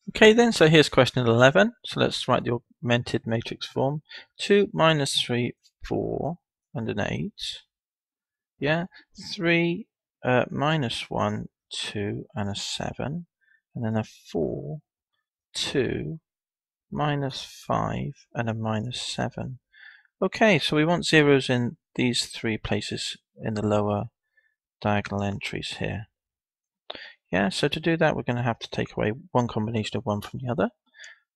Okay then, so here's question 11. So let's write the augmented matrix form. 2 minus 3, 4, and an 8. Yeah, 3 minus 1, 2, and a 7. And then a 4, 2, minus 5, and a minus 7. Okay, so we want zeros in these three places in the lower diagonal entries here. Yeah, so to do that, we're going to have to take away one combination of one from the other,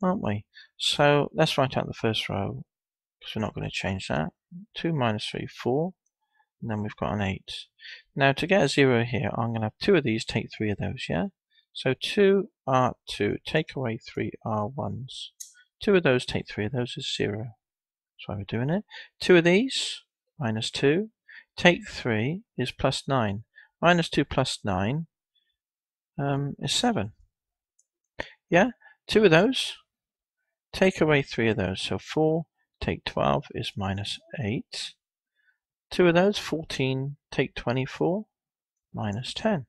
aren't we? So let's write out the first row, because we're not going to change that. 2 minus 3, 4, and then we've got an 8. Now to get a 0 here, I'm going to have 2 of these, take 3 of those, yeah? So 2 are 2, take away 3 are 1s. 2 of those, take 3 of those is 0. That's why we're doing it. 2 of these, minus 2, take 3 is plus 9. Minus 2 plus 9 is 7. Yeah? 2 of those, take away 3 of those. So 4, take 12 is minus 8. 2 of those, 14, take 24, minus 10.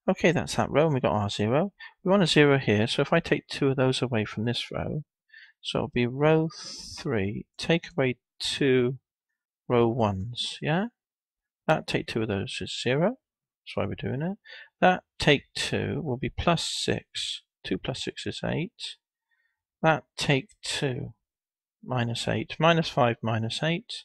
Okay, that's that row, and we got our 0. We want a 0 here, so if I take 2 of those away from this row, so it'll be row 3, take away 2 row 1s, yeah? That take 2 of those is 0, that's why we're doing it. That take 2 will be plus 6. 2 plus 6 is 8. That take 2, minus 8. Minus 5 minus 8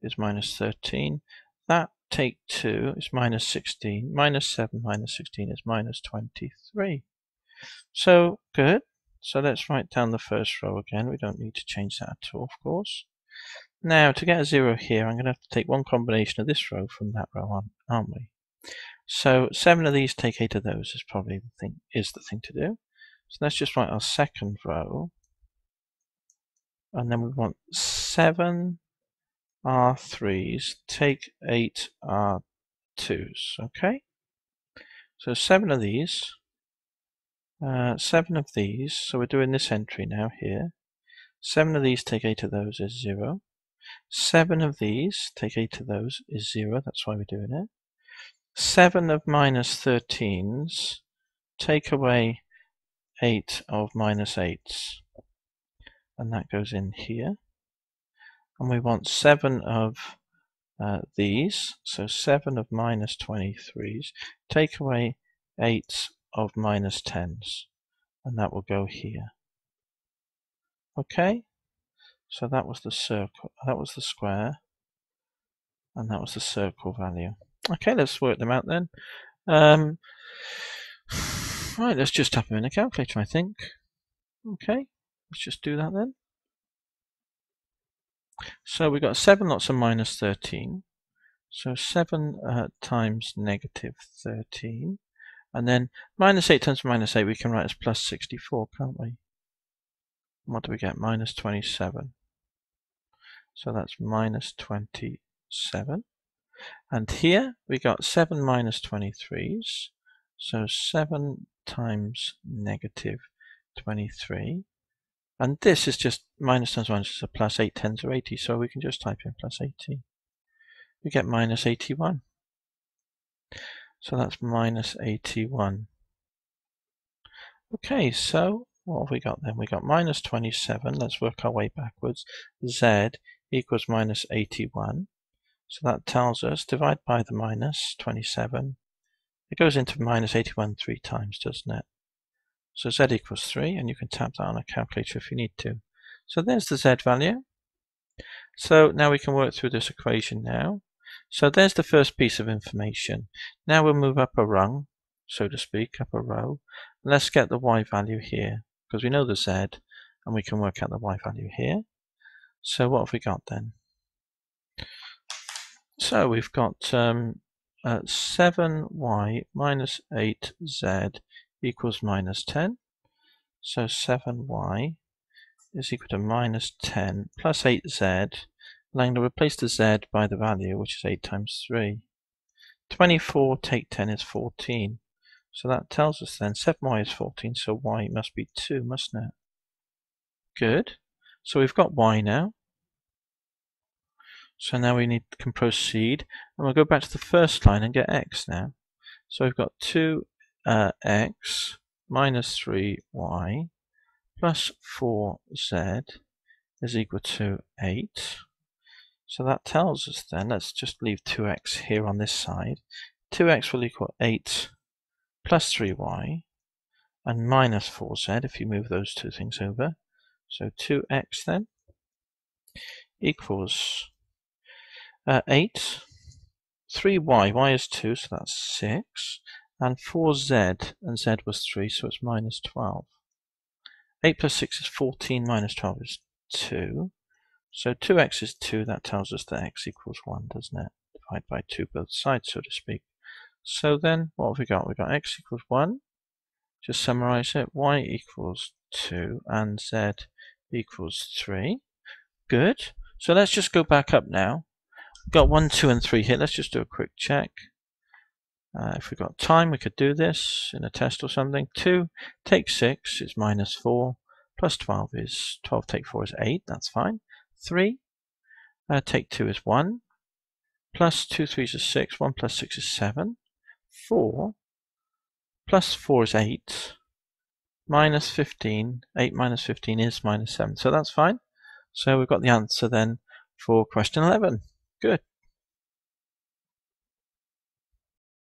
is minus 13. That take 2 is minus 16. Minus 7 minus 16 is minus 23. So, good. So let's write down the first row again. We don't need to change that at all, of course. Now, to get a 0 here, I'm going to have to take one combination of this row from that row, aren't we? So 7 of these, take 8 of those is probably the thing to do. So let's just write our second row. And then we want 7 R3s, take 8 R2s, okay? So 7 of these, so we're doing this entry now here. 7 of these, take 8 of those is 0. 7 of these, take 8 of those is 0, that's why we're doing it. 7 of minus 13s, take away 8 of minus 8s, and that goes in here. And we want 7 of these, so 7 of minus 23s, take away 8 of minus 10s, and that will go here. Okay, so that was the circle, that was the square, and that was the circle value. Okay, let's work them out then. Right, let's just tap them in a calculator, I think. Okay, let's just do that then. So we've got 7 lots of minus 13. So 7 times negative 13. And then minus 8 times minus 8 we can write as plus 64, can't we? What do we get? Minus 27. So that's minus 27. And here we got 7 minus 23s. So 7 times negative 23. And this is just minus times minus is a plus 8 tens are 80. So we can just type in plus 80. We get minus 81. So that's minus 81. Okay, so what have we got then? We got minus 27. Let's work our way backwards. Z equals minus 81. So that tells us, divide by the minus 27. It goes into minus 81 3 times, doesn't it? So Z equals 3, and you can tap that on a calculator if you need to. So there's the Z value. So now we can work through this equation now. So there's the first piece of information. Now we'll move up a rung, so to speak, up a row. Let's get the Y value here, because we know the Z, and we can work out the Y value here. So what have we got then? So we've got 7Y minus 8Z equals minus 10. So 7Y is equal to minus 10 plus 8Z. And I'm going to replace the Z by the value, which is 8 times 3. 24 take 10 is 14. So that tells us then 7Y is 14, so Y must be 2, mustn't it? Good. So we've got Y now. So now we can proceed, and we'll go back to the first line and get X now. So we've got 2x minus 3y plus 4z is equal to 8. So that tells us then, let's just leave 2x here on this side. 2x will equal 8 plus 3y and minus 4z if you move those two things over. So 2x then equals 8, 3y, y is 2, so that's 6, and 4z, and z was 3, so it's minus 12. 8 plus 6 is 14, minus 12 is 2. So 2x is 2, that tells us that x equals 1, doesn't it? Divide by 2 both sides, so to speak. So then, what have we got? We've got x equals 1. Just summarize it. Y equals 2, and z equals 3. Good. So let's just go back up now. We've got 1, 2, and 3 here. Let's just do a quick check. If we've got time, we could do this in a test or something. 2 take 6 is minus 4, plus 12 is 12 take 4 is 8. That's fine. 3 take 2 is 1, plus 2 3s is 6, 1 plus 6 is 7, 4 plus 4 is 8, minus 15, 8 minus 15 is minus 7, so that's fine. So we've got the answer then for question 11. Good.